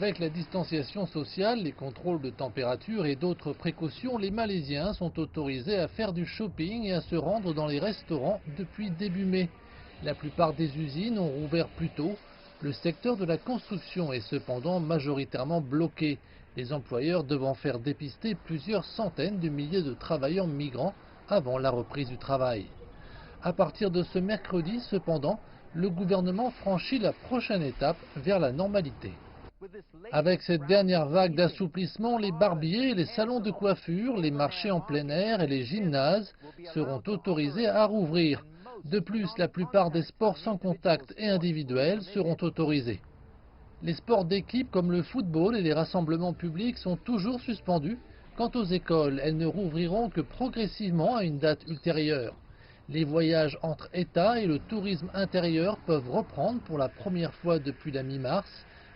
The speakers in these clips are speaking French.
Avec la distanciation sociale, les contrôles de température et d'autres précautions, les Malaisiens sont autorisés à faire du shopping et à se rendre dans les restaurants depuis début mai. La plupart des usines ont rouvert plus tôt. Le secteur de la construction est cependant majoritairement bloqué, les employeurs devant faire dépister plusieurs centaines de milliers de travailleurs migrants avant la reprise du travail. À partir de ce mercredi, cependant, le gouvernement franchit la prochaine étape vers la normalité. Avec cette dernière vague d'assouplissement, les barbiers, les salons de coiffure, les marchés en plein air et les gymnases seront autorisés à rouvrir. De plus, la plupart des sports sans contact et individuels seront autorisés. Les sports d'équipe comme le football et les rassemblements publics sont toujours suspendus. Quant aux écoles, elles ne rouvriront que progressivement à une date ultérieure. Les voyages entre États et le tourisme intérieur peuvent reprendre pour la première fois depuis la mi-mars.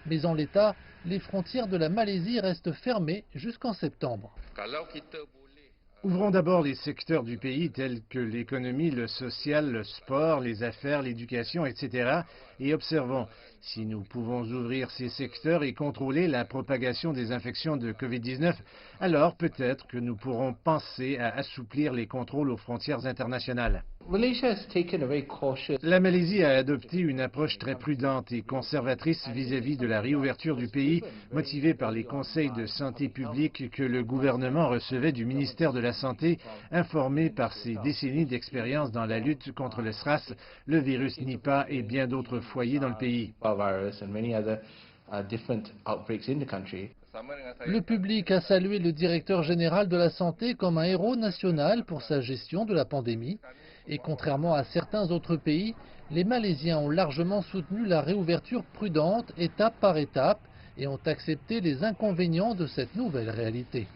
Mais en l'état, les frontières de la Malaisie restent fermées jusqu'en septembre. Ouvrons d'abord les secteurs du pays tels que l'économie, le social, le sport, les affaires, l'éducation, etc. et observons. Si nous pouvons ouvrir ces secteurs et contrôler la propagation des infections de Covid-19, alors peut-être que nous pourrons penser à assouplir les contrôles aux frontières internationales. La Malaisie a adopté une approche très prudente et conservatrice vis-à-vis de la réouverture du pays, motivée par les conseils de santé publique que le gouvernement recevait du ministère de la Santé, informé par ses décennies d'expérience dans la lutte contre le SRAS, le virus Nipah et bien d'autres foyers dans le pays. Le public a salué le directeur général de la santé comme un héros national pour sa gestion de la pandémie. Et contrairement à certains autres pays, les Malaisiens ont largement soutenu la réouverture prudente, étape par étape, et ont accepté les inconvénients de cette nouvelle réalité.